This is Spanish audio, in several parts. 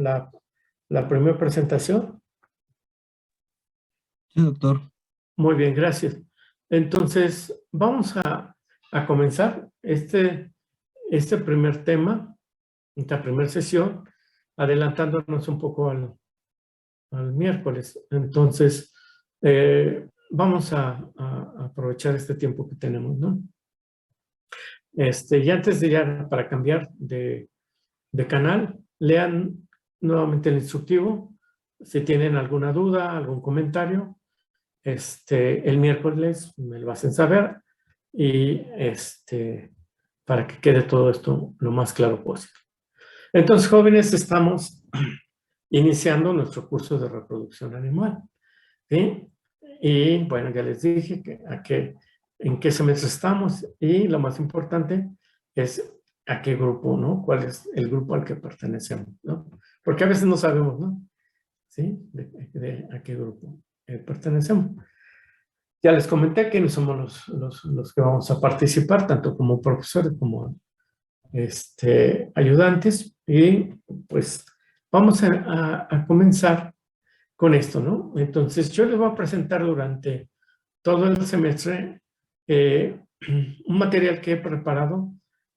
la, la primera presentación? Sí, doctor. Muy bien, gracias. Entonces, vamos a comenzar este primer tema, esta primera sesión, adelantándonos un poco al miércoles. Entonces, vamos a aprovechar este tiempo que tenemos, ¿no? Y antes de ya, para cambiar de canal, lean nuevamente el instructivo. Si tienen alguna duda, algún comentario, el miércoles me lo hacen saber y para que quede todo esto lo más claro posible. Entonces, jóvenes, estamos iniciando nuestro curso de reproducción animal, ¿sí? Y bueno, ya les dije en qué semestre estamos y lo más importante es a qué grupo, ¿no? ¿Cuál es el grupo al que pertenecemos, ¿no? Porque a veces no sabemos, ¿no? ¿Sí? A qué grupo pertenecemos. Ya les comenté que no somos los que vamos a participar, tanto como profesores como ayudantes, y pues vamos a comenzar con esto, ¿no? Entonces, yo les voy a presentar durante todo el semestre un material que he preparado.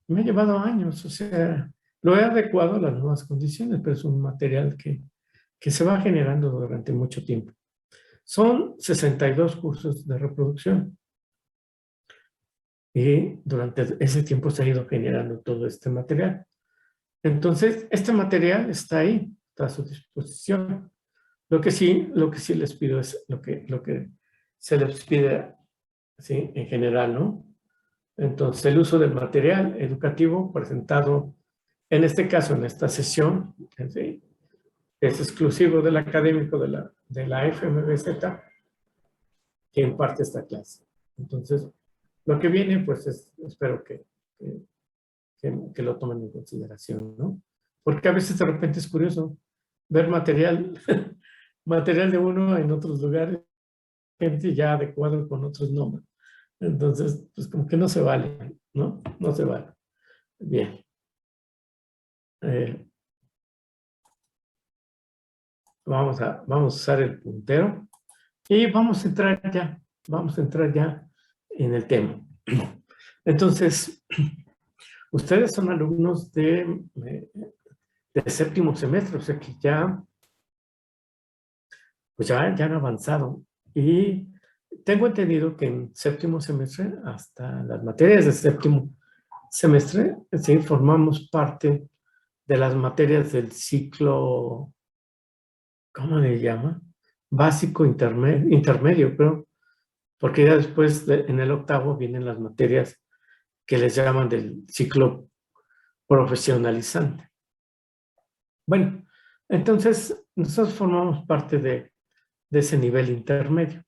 Me ha llevado años, o sea, lo he adecuado a las nuevas condiciones, pero es un material que se va generando durante mucho tiempo. Son 62 cursos de reproducción. Y durante ese tiempo se ha ido generando todo este material. Entonces, este material está ahí, está a su disposición. Lo que sí les pido es lo que se les pide, ¿sí? En general, ¿no? Entonces, el uso del material educativo presentado, en este caso, en esta sesión, ¿sí? Es exclusivo del académico de la FMBZ que imparte esta clase. Entonces, lo que viene, pues, espero que lo tomen en consideración, ¿no? Porque a veces de repente es curioso ver material de uno en otros lugares, gente ya adecuado con otros nombres. Entonces, pues como que no se vale, ¿no? No se vale. Bien. Vamos a usar el puntero y vamos a entrar ya en el tema. Entonces, ustedes son alumnos de séptimo semestre, o sea que pues ya han avanzado. Y tengo entendido que en séptimo semestre, hasta las materias de séptimo semestre, sí, formamos parte de las materias del ciclo, ¿cómo le llama? Básico, intermedio, creo, porque ya después, en el octavo, vienen las materias que les llaman del ciclo profesionalizante. Bueno, entonces nosotros formamos parte de ese nivel intermedio,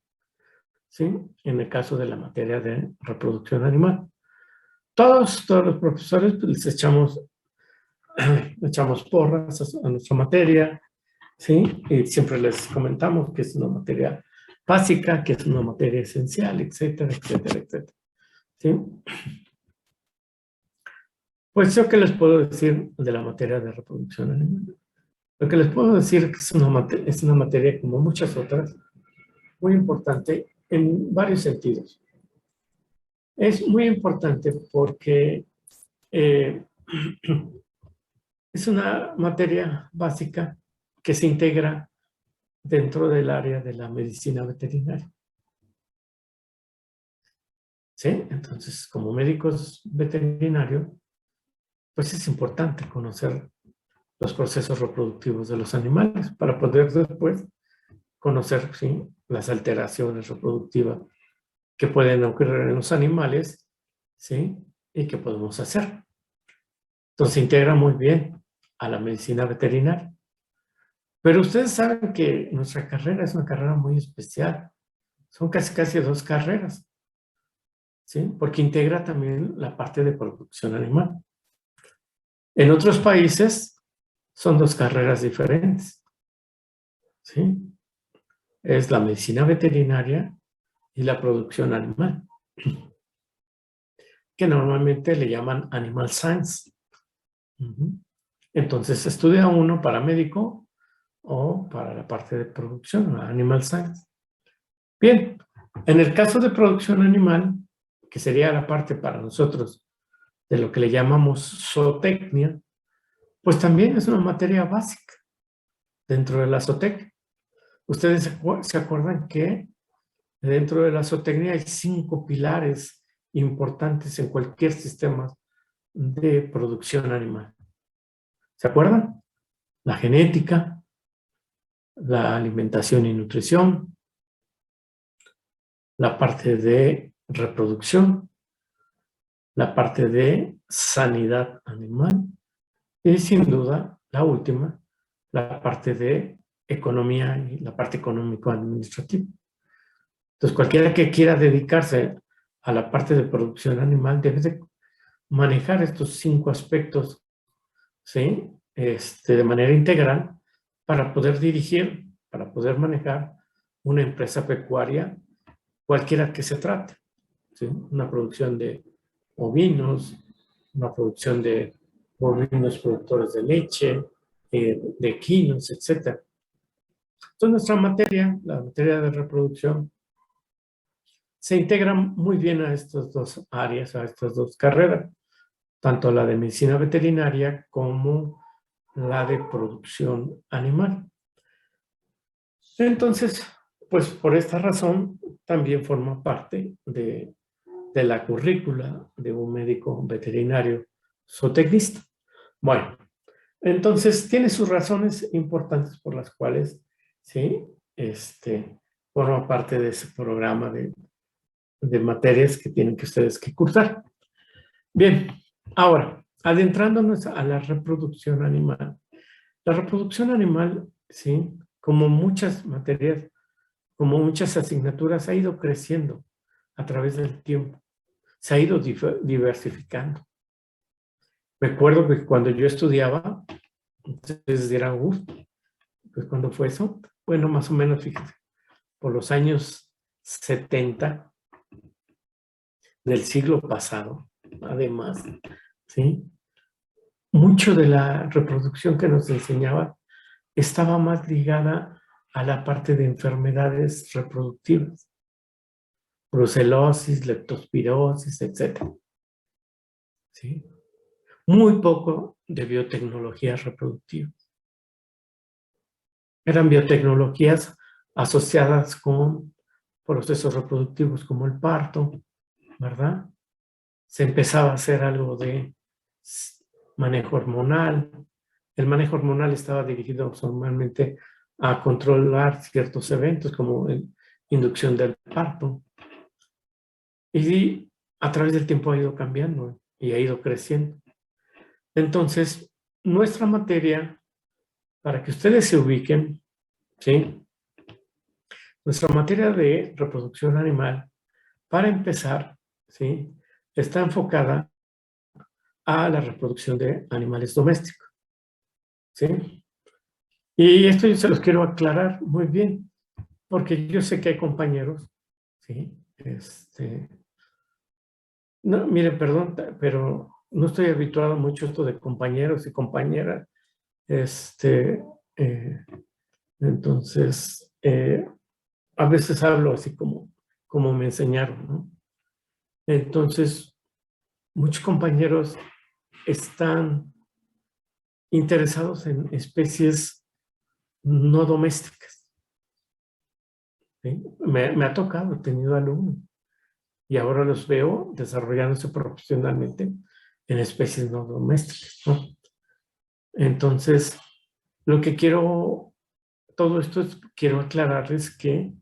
¿sí? En el caso de la materia de reproducción animal. Todos los profesores pues, les echamos porras a nuestra materia, ¿sí? Y siempre les comentamos que es una materia básica, que es una materia esencial, etcétera, etcétera, etcétera, ¿sí? Pues yo qué les puedo decir de la materia de reproducción animal. Lo que les puedo decir es que es una materia como muchas otras, muy importante en varios sentidos. Es muy importante porque es una materia básica que se integra dentro del área de la medicina veterinaria. ¿Sí? Entonces, como médicos veterinarios, pues es importante conocer los procesos reproductivos de los animales para poder después conocer, ¿sí?, las alteraciones reproductivas que pueden ocurrir en los animales, ¿sí?, y qué podemos hacer. Entonces, se integra muy bien a la medicina veterinaria. Pero ustedes saben que nuestra carrera es una carrera muy especial. Son casi 2 carreras, ¿sí? Porque integra también la parte de producción animal. En otros países son 2 carreras diferentes, ¿sí? Es la medicina veterinaria y la producción animal, que normalmente le llaman animal science. Entonces se estudia uno para médico o para la parte de producción, Animal Science. Bien, en el caso de producción animal, que sería la parte para nosotros de lo que le llamamos zootecnia, pues también es una materia básica dentro de la zootecnia. Ustedes se acuerdan que dentro de la zootecnia hay 5 pilares importantes en cualquier sistema de producción animal. ¿Se acuerdan? La genética, la alimentación y nutrición, la parte de reproducción, la parte de sanidad animal y sin duda la última, la parte de economía y la parte económico-administrativa. Entonces cualquiera que quiera dedicarse a la parte de producción animal debe de manejar estos 5 aspectos, ¿sí? De manera integral para poder dirigir, para poder manejar una empresa pecuaria, cualquiera que se trate, ¿sí? Una producción de ovinos, una producción de bovinos productores de leche, de equinos, etc. Entonces nuestra materia, la materia de reproducción, se integra muy bien a estas 2 áreas, a estas 2 carreras, tanto la de medicina veterinaria como la de producción animal. Entonces, pues por esta razón también forma parte de la currícula de un médico veterinario zootecnista. Bueno, entonces tiene sus razones importantes por las cuales, ¿sí? Forma parte de ese programa de materias que tienen que ustedes que cursar. Bien, ahora, adentrándonos a la reproducción animal. La reproducción animal, ¿sí? Como muchas materias, como muchas asignaturas, ha ido creciendo a través del tiempo. Se ha ido diversificando. Recuerdo que cuando yo estudiaba, ustedes dirán, pues ¿cuándo fue eso? Bueno, más o menos, fíjate, por los años 70 del siglo pasado, además, ¿sí? Mucho de la reproducción que nos enseñaba estaba más ligada a la parte de enfermedades reproductivas, brucelosis, leptospirosis, etc. ¿Sí? Muy poco de biotecnologías reproductivas. Eran biotecnologías asociadas con procesos reproductivos como el parto, ¿verdad? Se empezaba a hacer algo de manejo hormonal. El manejo hormonal estaba dirigido normalmente a controlar ciertos eventos como inducción del parto. Y a través del tiempo ha ido cambiando y ha ido creciendo. Entonces, nuestra materia, para que ustedes se ubiquen, ¿sí? Nuestra materia de reproducción animal, para empezar, ¿sí? Está enfocada a la reproducción de animales domésticos, ¿sí? Y esto yo se los quiero aclarar muy bien, porque yo sé que hay compañeros, ¿sí? No, mire, perdón, pero no estoy habituado mucho a esto de compañeros y compañeras. Eh, entonces, a veces hablo así como me enseñaron, ¿no? Entonces, muchos compañeros están interesados en especies no domésticas, ¿sí? Me ha tocado, he tenido alumnos y ahora los veo desarrollándose profesionalmente en especies no domésticas, ¿no? Entonces, lo que todo esto quiero aclararles que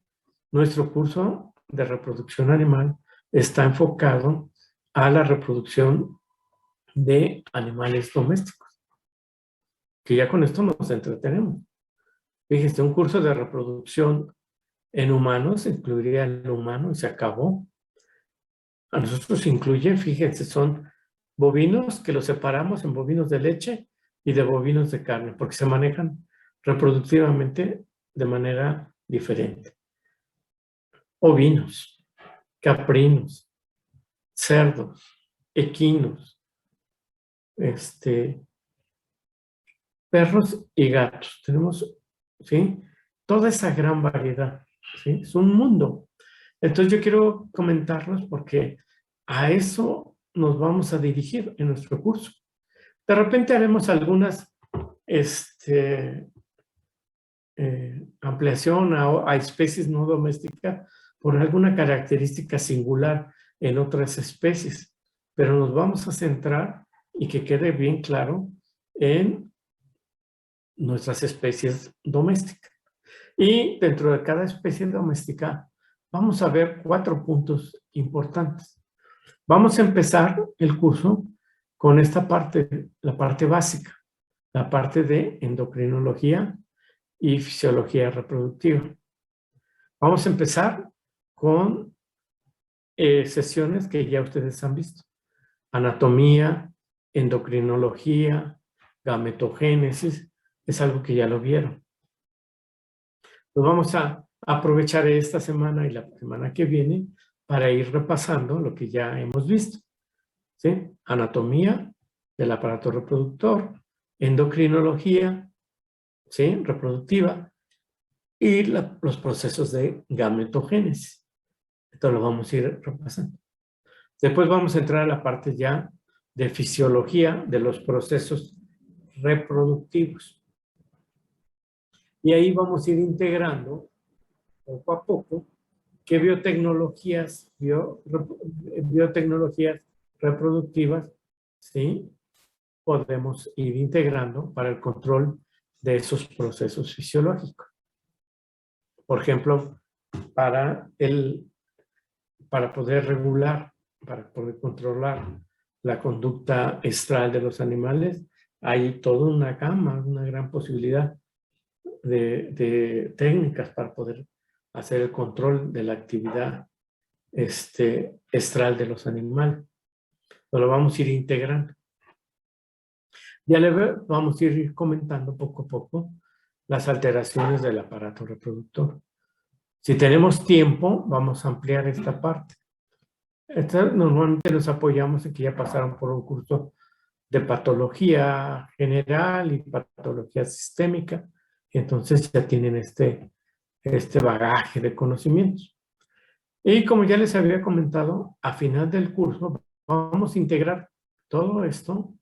nuestro curso de reproducción animal está enfocado a la reproducción de animales domésticos, que ya con esto nos entretenemos. Fíjense, un curso de reproducción en humanos incluiría el humano y se acabó. A nosotros incluye, fíjense, son bovinos que los separamos en bovinos de leche y de bovinos de carne, porque se manejan reproductivamente de manera diferente. Ovinos, caprinos, cerdos, equinos, perros y gatos. Tenemos, ¿sí? Toda esa gran variedad, ¿sí? Es un mundo. Entonces yo quiero comentarlos porque a eso nos vamos a dirigir en nuestro curso. De repente haremos algunas ampliación a especies no domésticas por alguna característica singular en otras especies, pero nos vamos a centrar y que quede bien claro en nuestras especies domésticas. Y dentro de cada especie doméstica vamos a ver 4 puntos importantes. Vamos a empezar el curso con esta parte, la parte básica, la parte de endocrinología y fisiología reproductiva. Vamos a empezar con sesiones que ya ustedes han visto. Anatomía, endocrinología, gametogénesis, es algo que ya lo vieron. Nos vamos a aprovechar esta semana y la semana que viene para ir repasando lo que ya hemos visto. ¿Sí? Anatomía del aparato reproductor, endocrinología, ¿sí? Reproductiva, y los procesos de gametogénesis. Esto lo vamos a ir repasando. Después vamos a entrar a la parte ya de fisiología de los procesos reproductivos. Y ahí vamos a ir integrando poco a poco qué biotecnologías reproductivas, ¿sí? Podemos ir integrando para el control de esos procesos fisiológicos. Por ejemplo, para poder regular, para poder controlar la conducta estral de los animales, hay toda una gama, una gran posibilidad de técnicas para poder hacer el control de la actividad estral de los animales. Lo vamos a ir integrando. Ya le vamos a ir comentando poco a poco las alteraciones del aparato reproductor. Si tenemos tiempo, vamos a ampliar esta parte. Normalmente nos apoyamos en que ya pasaron por un curso de patología general y patología sistémica, y entonces ya tienen este bagaje de conocimientos. Y como ya les había comentado, a final del curso vamos a integrar todo esto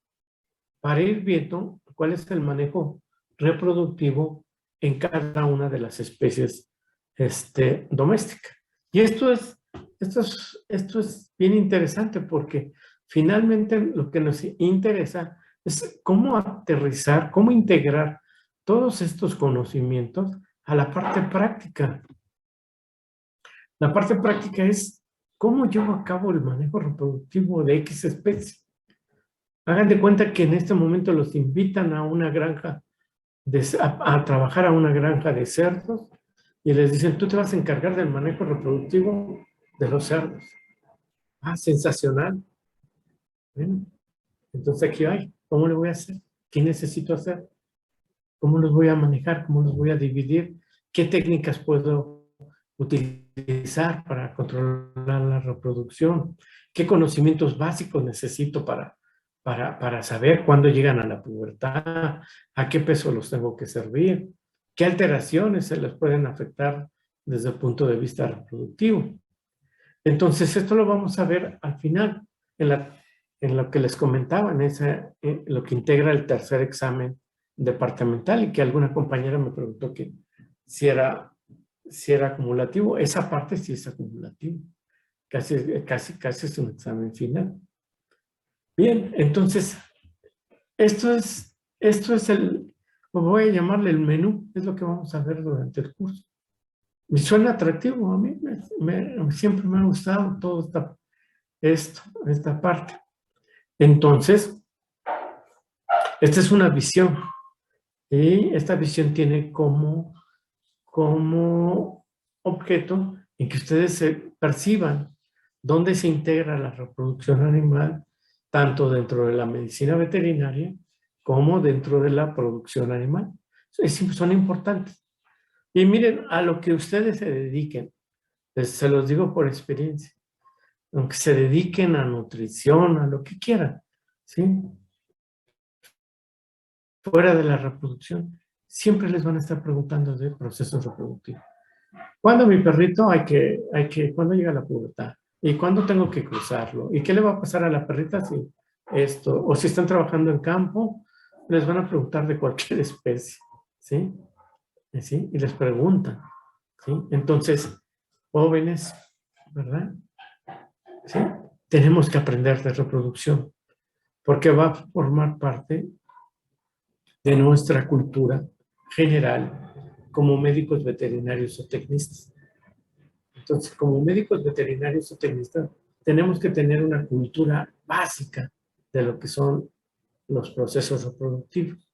para ir viendo cuál es el manejo reproductivo en cada una de las especies domésticas. Y esto es bien interesante porque finalmente lo que nos interesa es cómo aterrizar, cómo integrar todos estos conocimientos a la parte práctica. La parte práctica es cómo llevo a cabo el manejo reproductivo de X especie. Hagan de cuenta que en este momento los invitan a una granja, a trabajar a una granja de cerdos y les dicen, tú te vas a encargar del manejo reproductivo de los cerdos. Ah, sensacional. Bueno, entonces aquí hay, ¿cómo le voy a hacer? ¿Qué necesito hacer? ¿Cómo los voy a manejar? ¿Cómo los voy a dividir? ¿Qué técnicas puedo utilizar para controlar la reproducción? ¿Qué conocimientos básicos necesito para saber cuándo llegan a la pubertad? ¿A qué peso los tengo que servir? ¿Qué alteraciones se les pueden afectar desde el punto de vista reproductivo? Entonces, esto lo vamos a ver al final, en lo que les comentaba, en lo que integra el tercer examen departamental, y que alguna compañera me preguntó que si era acumulativo. Esa parte sí es acumulativo. Casi es un examen final. Bien, entonces, esto es voy a llamarle el menú, es lo que vamos a ver durante el curso. Me suena atractivo, a mí siempre me ha gustado toda esta parte. Entonces, esta es una visión, y esta visión tiene como objeto en que ustedes se perciban dónde se integra la reproducción animal, tanto dentro de la medicina veterinaria como dentro de la producción animal. Son importantes. Y miren, a lo que ustedes se dediquen, se los digo por experiencia, aunque se dediquen a nutrición, a lo que quieran, ¿sí? fuera de la reproducción, siempre les van a estar preguntando de procesos reproductivos. ¿Cuándo mi perrito cuándo llega la pubertad? ¿Y cuándo tengo que cruzarlo? ¿Y qué le va a pasar a la perrita si esto? O si están trabajando en campo, les van a preguntar de cualquier especie, ¿sí? ¿Sí? Y les preguntan, ¿sí? Entonces, jóvenes, ¿verdad? ¿Sí? Tenemos que aprender de reproducción, porque va a formar parte de nuestra cultura general como médicos veterinarios o tecnistas. Entonces, como médicos veterinarios o tecnistas, tenemos que tener una cultura básica de lo que son los procesos reproductivos.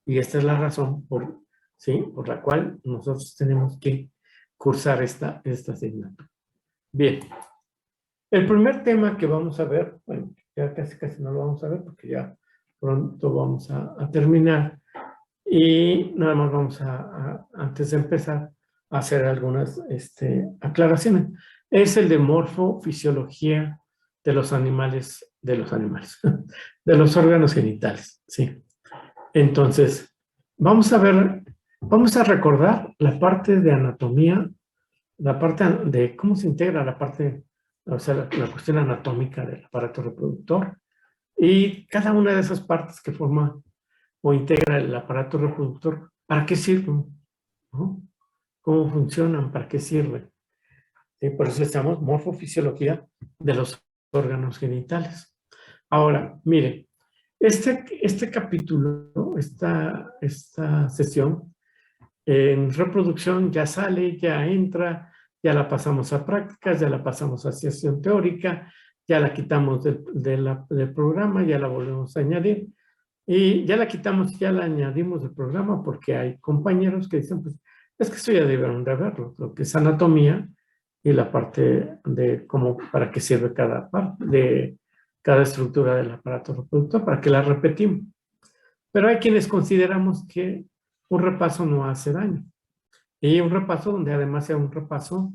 Y esta es la razón por la cual nosotros tenemos que cursar esta asignatura. Bien, el primer tema que vamos a ver, bueno, ya casi no lo vamos a ver porque ya pronto vamos a terminar. Y nada más vamos antes de empezar, a hacer algunas aclaraciones. Es el de morfofisiología de los animales, de los órganos genitales, ¿sí? Entonces, vamos a recordar la parte de anatomía, la parte de cómo se integra la parte, o sea, la cuestión anatómica del aparato reproductor y cada una de esas partes que forma o integra el aparato reproductor, ¿para qué sirven? ¿No? ¿Cómo funcionan? ¿Para qué sirven? ¿Sí? Por eso estamos morfofisiología de los órganos genitales. Ahora, mire, este capítulo, esta sesión, en reproducción ya sale, ya entra, ya la pasamos a prácticas, ya la pasamos a sesión teórica, ya la quitamos del programa, ya la volvemos a añadir. Y ya la quitamos, ya la añadimos del programa porque hay compañeros que dicen, pues, es que esto ya debieron de verlo, lo que es anatomía y la parte de cómo, para qué sirve cada parte, de cada estructura del aparato reproductor, para que la repetimos. Pero hay quienes consideramos que un repaso no hace daño. Y un repaso donde además sea un repaso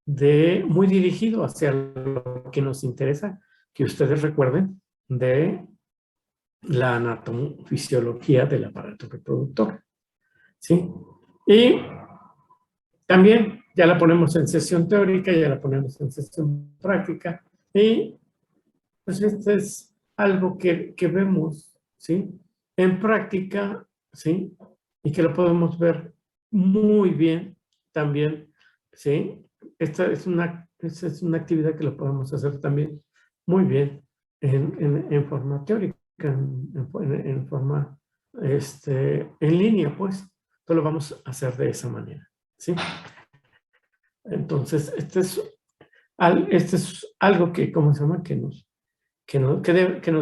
muy dirigido hacia lo que nos interesa, que ustedes recuerden de la anatomofisiología del aparato reproductor, ¿sí? Y también ya la ponemos en sesión teórica, ya la ponemos en sesión práctica, y pues esto es algo que vemos, ¿sí? En práctica, ¿sí? Y que lo podemos ver muy bien también, ¿sí? Esta es una actividad que lo podemos hacer también muy bien en forma teórica, en forma en línea, pues. Entonces lo vamos a hacer de esa manera, ¿sí? Entonces, este es algo que, ¿cómo se llama? Que nos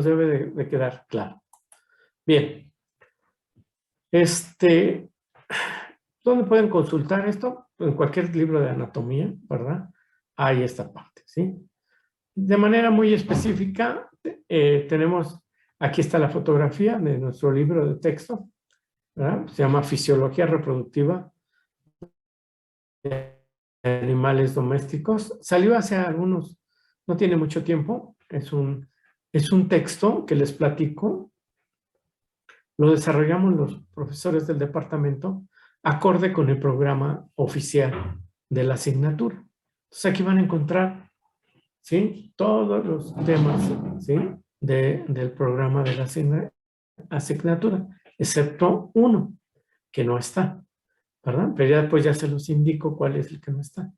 debe de quedar claro. Bien. ¿Dónde pueden consultar esto? En cualquier libro de anatomía, ¿verdad? Hay esta parte, ¿sí? De manera muy específica, tenemos, aquí está la fotografía de nuestro libro de texto, ¿verdad? Se llama Fisiología Reproductiva de Animales Domésticos. Salió hace no tiene mucho tiempo, es un texto que les platico, lo desarrollamos los profesores del departamento acorde con el programa oficial de la asignatura. Entonces aquí van a encontrar, ¿sí?, todos los temas, ¿sí?, del programa de la asignatura, excepto uno, que no está, ¿verdad? Pero ya después ya se los indico cuál es el que no está.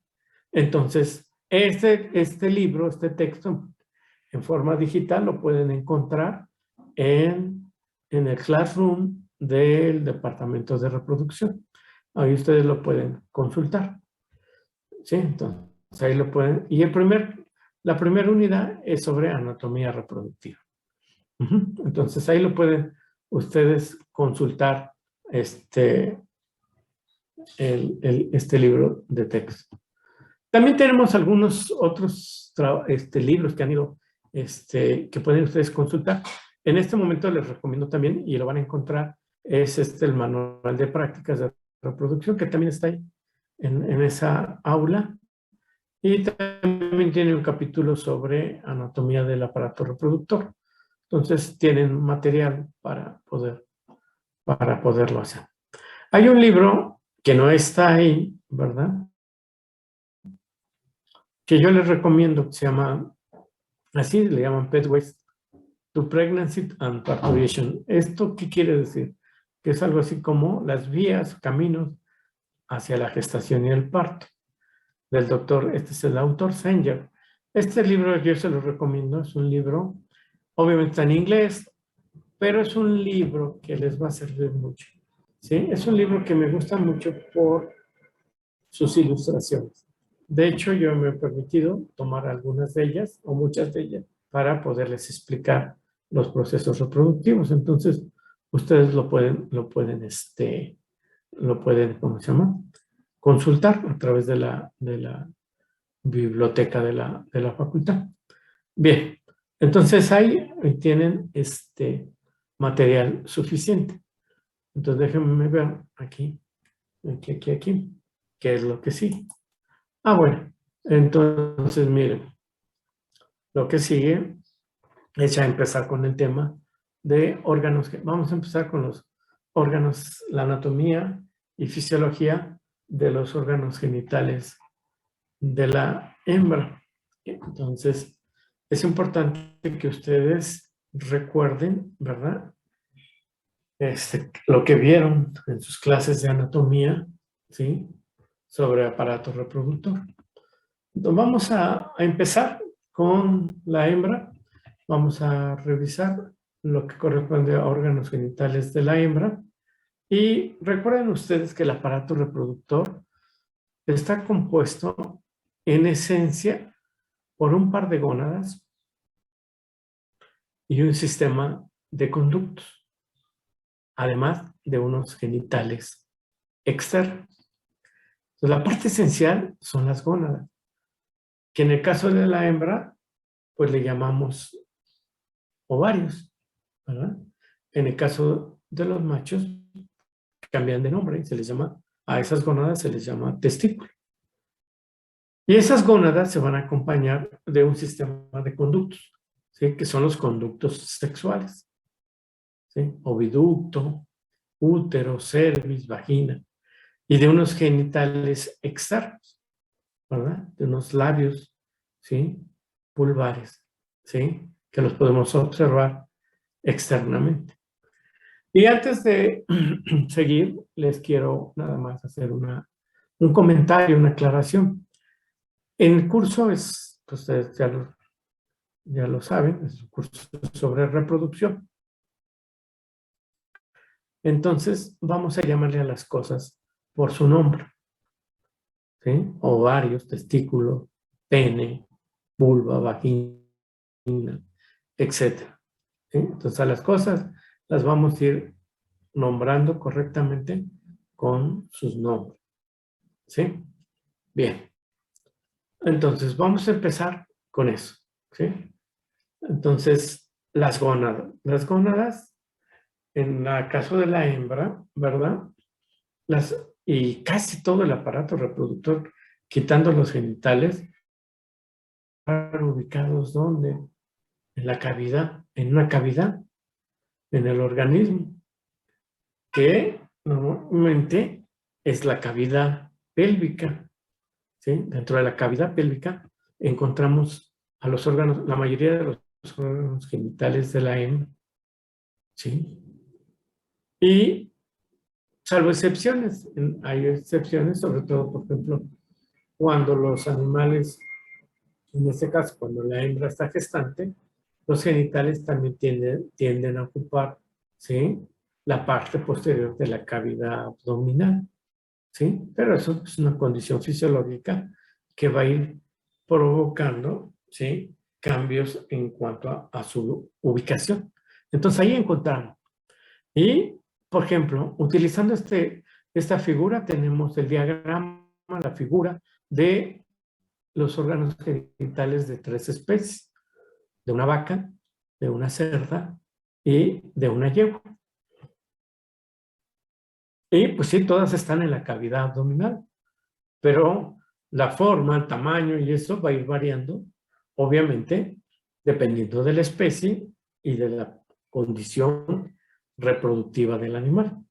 Entonces, este libro, este texto, en forma digital, lo pueden encontrar en el Classroom del Departamento de Reproducción. Ahí ustedes lo pueden consultar. ¿Sí? Entonces, ahí lo pueden. Y la primera unidad es sobre anatomía reproductiva. Entonces, ahí lo pueden ustedes consultar este libro de texto. También tenemos algunos otros libros que han ido, que pueden ustedes consultar. En este momento les recomiendo también, y lo van a encontrar, es el manual de prácticas de reproducción, que también está ahí en esa aula. Y también tiene un capítulo sobre anatomía del aparato reproductor. Entonces tienen material para poder para poderlo hacer. Hay un libro que no está ahí, ¿verdad? Que yo les recomiendo, que se llama, así le llaman Pathways to Pregnancy and Parturition. ¿Esto qué quiere decir? Que es algo así como las vías, caminos hacia la gestación y el parto, del doctor, este es el autor Sanger. Este libro yo se lo recomiendo, es un libro, obviamente está en inglés, pero es un libro que les va a servir mucho. ¿Sí? Es un libro que me gusta mucho por sus ilustraciones. De hecho, yo me he permitido tomar algunas de ellas, o muchas de ellas, para poderles explicar los procesos reproductivos. Entonces, ustedes lo pueden, ¿cómo se llama? Consultar a través de la biblioteca de la facultad. Bien, entonces ahí tienen material suficiente. Entonces déjenme ver aquí, qué es lo que sigue. Ah, bueno, entonces miren, lo que sigue es ya empezar con el tema de órganos. Vamos a empezar con los órganos, la anatomía y fisiología de los órganos genitales de la hembra. Entonces, es importante que ustedes recuerden, ¿verdad? Lo que vieron en sus clases de anatomía, ¿sí? Sobre aparato reproductor. Entonces, vamos a empezar con la hembra. Vamos a revisar lo que corresponde a órganos genitales de la hembra. Y recuerden ustedes que el aparato reproductor está compuesto en esencia por un par de gónadas y un sistema de conductos, además de unos genitales externos. Entonces, la parte esencial son las gónadas, que en el caso de la hembra, pues le llamamos ovarios, ¿verdad? En el caso de los machos, cambian de nombre y se les llama, a esas gónadas se les llama testículo. Y esas gónadas se van a acompañar de un sistema de conductos, ¿sí? Que son los conductos sexuales, ¿sí? Oviducto, útero, cervix, vagina, y de unos genitales externos, ¿verdad? De unos labios, ¿sí? Pulvares, ¿sí? Que los podemos observar externamente. Y antes de seguir, les quiero nada más hacer un comentario, una aclaración. En el curso pues ustedes ya lo saben, es un curso sobre reproducción. Entonces, vamos a llamarle a las cosas por su nombre, ¿sí? Ovarios, testículo, pene, vulva, vagina, etc. ¿Sí? Entonces, a las cosas las vamos a ir nombrando correctamente con sus nombres. ¿Sí? Bien. Entonces, vamos a empezar con eso. ¿Sí? Entonces, las gónadas. Las gónadas, en el caso de la hembra, ¿verdad? Y casi todo el aparato reproductor, quitando los genitales, están ubicados ¿dónde? En la cavidad, en una cavidad en el organismo, que normalmente es la cavidad pélvica, ¿sí? Dentro de la cavidad pélvica encontramos a los órganos, la mayoría de los órganos genitales de la hembra, ¿sí? Y salvo excepciones, hay excepciones, sobre todo, por ejemplo, cuando los animales, en este caso, cuando la hembra está gestante, los genitales también tienden a ocupar, ¿sí? La parte posterior de la cavidad abdominal, ¿sí? Pero eso es una condición fisiológica que va a ir provocando, ¿sí? Cambios en cuanto a su ubicación. Entonces ahí encontramos. Y, por ejemplo, utilizando esta figura, tenemos el diagrama, la figura de los órganos genitales de 3 especies, de una vaca, de una cerda y de una yegua. Y pues sí, todas están en la cavidad abdominal, pero la forma, el tamaño y eso va a ir variando, obviamente, dependiendo de la especie y de la condición reproductiva del animal.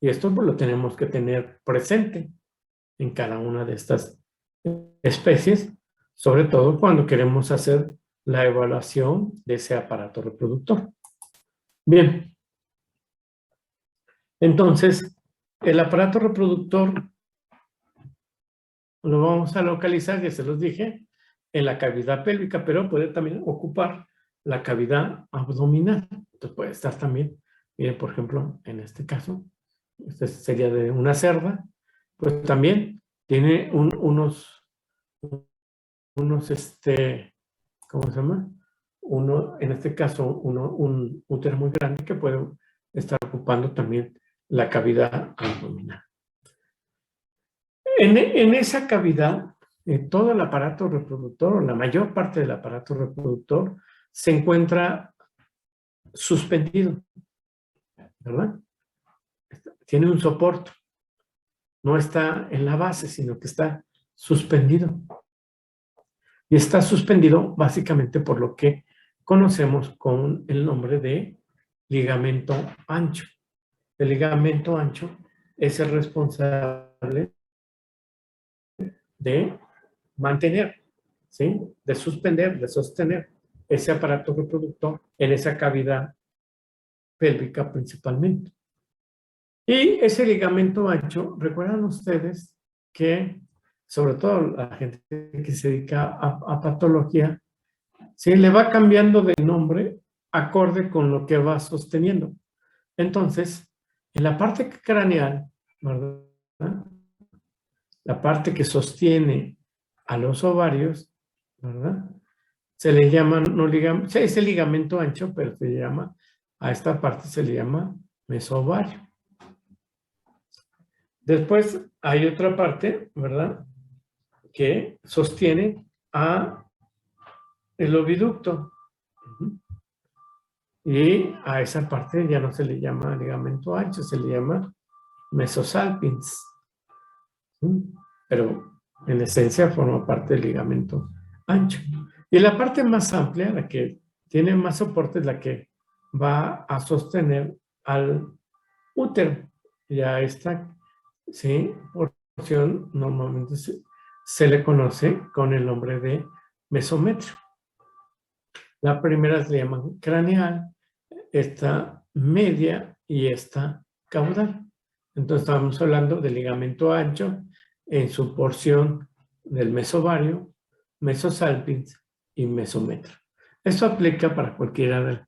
Y esto pues, lo tenemos que tener presente en cada una de estas especies, sobre todo cuando queremos hacer la evaluación de ese aparato reproductor. Bien, entonces el aparato reproductor lo vamos a localizar, ya se los dije, en la cavidad pélvica, pero puede también ocupar la cavidad abdominal. Entonces puede estar también, miren, por ejemplo, en este caso, este sería de una cerda, pues también tiene unos, ¿cómo se llama? En este caso, un útero muy grande que puede estar ocupando también la cavidad abdominal. En esa cavidad, todo el aparato reproductor, o la mayor parte del aparato reproductor, se encuentra suspendido, ¿verdad? Tiene un soporte. No está en la base, sino que está suspendido. Y está suspendido básicamente por lo que conocemos con el nombre de ligamento ancho. El ligamento ancho es el responsable de mantener, ¿sí? De suspender, de sostener ese aparato reproductor en esa cavidad pélvica principalmente. Y ese ligamento ancho, recuerdan ustedes que, sobre todo la gente que se dedica a patología, ¿sí? Le va cambiando de nombre acorde con lo que va sosteniendo. Entonces, en la parte craneal, ¿verdad? La parte que sostiene a los ovarios, ¿verdad? Se le llama, no ligamento, es el ligamento ancho, pero se llama, a esta parte se le llama mesovario. Después hay otra parte, ¿verdad? Que sostiene a el oviducto. Y a esa parte ya no se le llama ligamento ancho, se le llama mesosalpins. Pero en esencia forma parte del ligamento ancho. Y la parte más amplia, la que tiene más soporte, es la que va a sostener al útero. Y a esta, ¿sí? Porción normalmente se le conoce con el nombre de mesometrio. La primera se llama craneal, esta media y esta caudal. Entonces estamos hablando del ligamento ancho en su porción del mesovario, mesosalpins y mesometro. Esto aplica para cualquiera de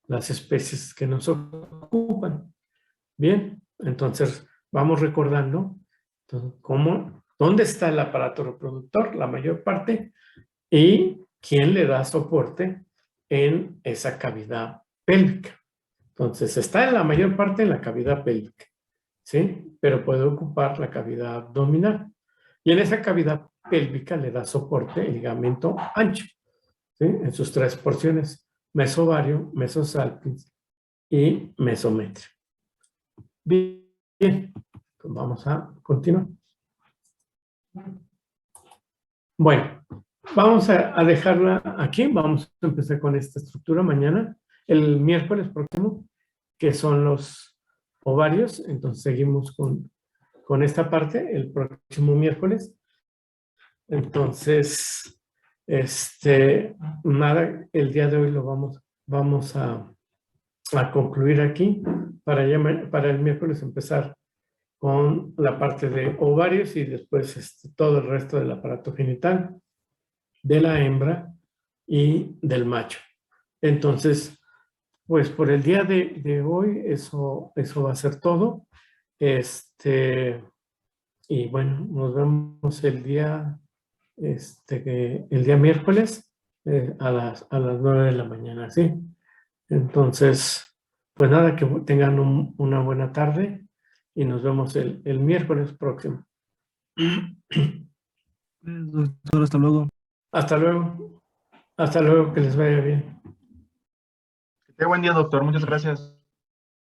las especies que nos ocupan. Bien, entonces vamos recordando dónde está el aparato reproductor, la mayor parte, y quién le da soporte en esa cavidad pélvica. Entonces, está en la mayor parte en la cavidad pélvica, ¿sí? Pero puede ocupar la cavidad abdominal. Y en esa cavidad pélvica le da soporte el ligamento ancho, ¿sí? En sus tres porciones, mesovario, mesosalpins y mesometrio. Bien, pues vamos a continuar. Bueno, vamos a dejarla aquí. Vamos a empezar con esta estructura mañana, el miércoles próximo, que son los ovarios. Entonces seguimos con esta parte el próximo miércoles. Entonces, nada, el día de hoy lo vamos a concluir aquí para el miércoles empezar con la parte de ovarios y después todo el resto del aparato genital de la hembra y del macho. Entonces, pues por el día de hoy eso va a ser todo. Y bueno, nos vemos el día miércoles a las 9 de la mañana, ¿sí? Entonces, pues nada, que tengan una buena tarde y nos vemos el miércoles próximo. Doctor, hasta luego. Hasta luego. Hasta luego, que les vaya bien. Que tenga buen día, doctor. Muchas gracias.